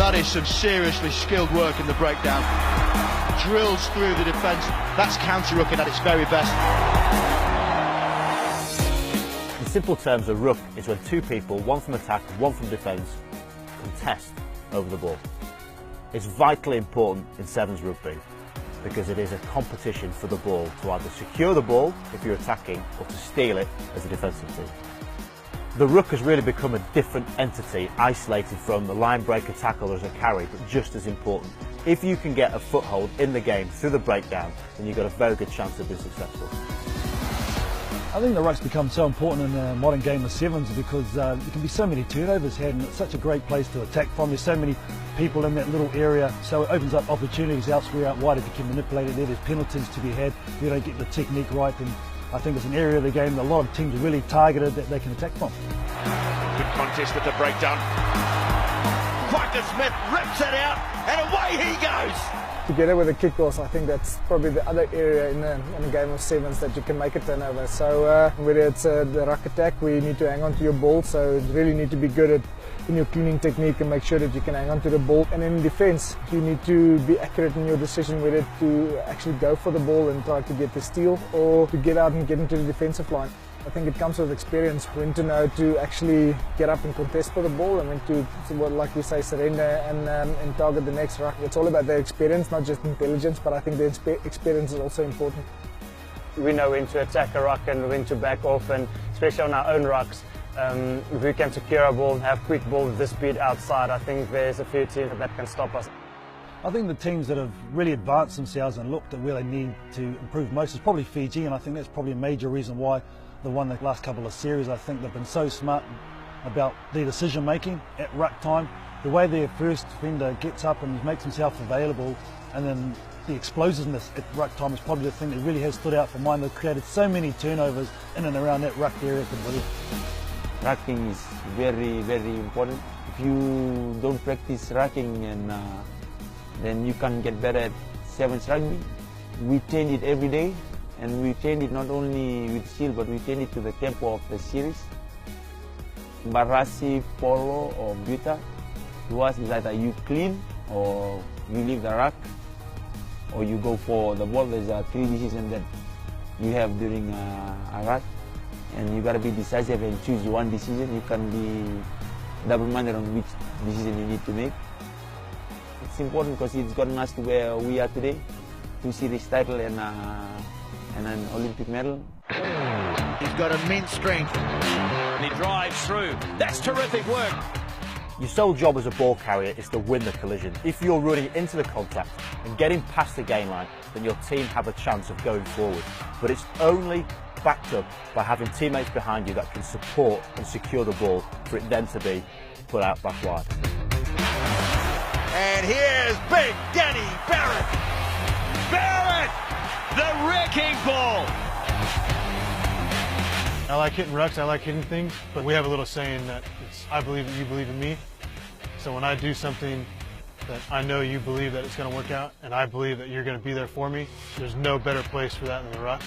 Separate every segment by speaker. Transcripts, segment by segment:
Speaker 1: That is some seriously skilled work in the breakdown. Drills through the defence. That's counter-rucking at its very best.
Speaker 2: In simple terms, a ruck is when two people, one from attack, one from defence, contest over the ball. It's vitally important in sevens rugby because it is a competition for the ball to either secure the ball if you're attacking or to steal it as a defensive team. The ruck has really become a different entity, isolated from the line breaker, tackle as a carry, but just as important. If you can get a foothold in the game through the breakdown, then you've got a very good chance of being successful.
Speaker 3: I think the ruck's become so important in the modern game of sevens because there can be so many turnovers had, and it's such a great place to attack from. There's so many people in that little area, so it opens up opportunities elsewhere out wide if you can manipulate it there. There's penalties to be had if you don't get the technique right, and I think it's an area of the game that a lot of teams are really targeted that they can attack from.
Speaker 1: Good contest at the breakdown. Quagga Smith rips it out and away he goes.
Speaker 4: Together with the kickoffs, I think that's probably the other area in the game of sevens that you can make a turnover. So whether it's the ruck attack, where you need to hang on to your ball, so you really need to be good in your cleaning technique and make sure that you can hang on to the ball. And in defence, you need to be accurate in your decision whether to actually go for the ball and try to get the steal or to get out and get into the defensive line. I think it comes with experience, when to know to actually get up and contest for the ball and when to like we say, surrender and target the next ruck. It's all about the experience, not just intelligence, but I think the experience is also important.
Speaker 5: We know when to attack a ruck and when to back off, and especially on our own rucks, if we can secure a ball, have quick ball with this speed outside, I think there's a few teams that can stop us.
Speaker 3: I think the teams that have really advanced themselves and looked at where they need to improve most is probably Fiji, and I think that's probably a major reason why they won the last couple of series. I think they've been so smart about their decision making at ruck time. The way their first defender gets up and makes himself available, and then the explosiveness at ruck time is probably the thing that really has stood out for mine. They've created so many turnovers in and around that ruck area.
Speaker 6: Rucking is very, very important. If you don't practice rucking, and then you can get better at sevens rugby. We train it every day, and we train it not only with skill, but we train it to the tempo of the series. Barasi, Polo or Buta, to us is either you clean or you leave the ruck or you go for the ball. There's three decisions that you have during a ruck, and you got to be decisive and choose one decision. You can be double-minded on which decision you need to make. It's important because it's gotten us to where we are today, 2 series title and an Olympic medal.
Speaker 1: He's got immense strength.
Speaker 7: And he drives through. That's terrific work.
Speaker 2: Your sole job as a ball carrier is to win the collision. If you're running into the contact and getting past the gain line, then your team have a chance of going forward. But it's only backed up by having teammates behind you that can support and secure the ball for it then to be put out back wide.
Speaker 1: And here's Big Danny Barrett.
Speaker 7: Barrett! The wrecking ball!
Speaker 8: I like hitting rucks, I like hitting things, but we have a little saying that it's, I believe that you believe in me. So when I do something that I know you believe that it's going to work out, and I believe that you're going to be there for me, there's no better place for that than the ruck.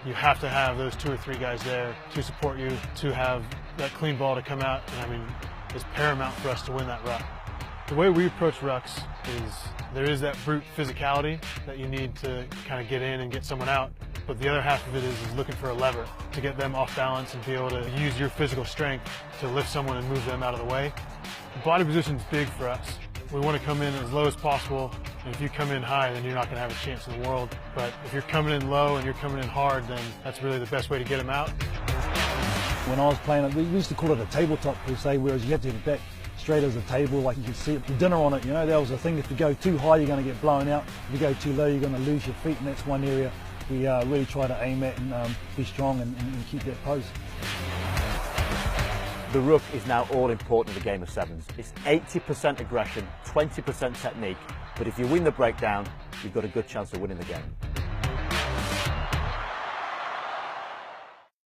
Speaker 8: You have to have those 2 or 3 guys there to support you, to have that clean ball to come out, and I mean, it's paramount for us to win that ruck. The way we approach rucks is there is that brute physicality that you need to kind of get in and get someone out, but the other half of it is looking for a lever to get them off balance and be able to use your physical strength to lift someone and move them out of the way. The body position is big for us. We want to come in as low as possible, and if you come in high, then you're not going to have a chance in the world. But if you're coming in low and you're coming in hard, then that's really the best way to get them out.
Speaker 3: When I was playing it, we used to call it a tabletop per se, whereas you had to get back straight as a table, like you can see it, dinner on it, you know, that was the thing. If you go too high, you're going to get blown out. If you go too low, you're going to lose your feet, and that's one area we really try to aim at and be strong and keep that pose.
Speaker 2: The ruck is now all important in the game of sevens. It's 80% aggression, 20% technique, but if you win the breakdown, you've got a good chance of winning the game.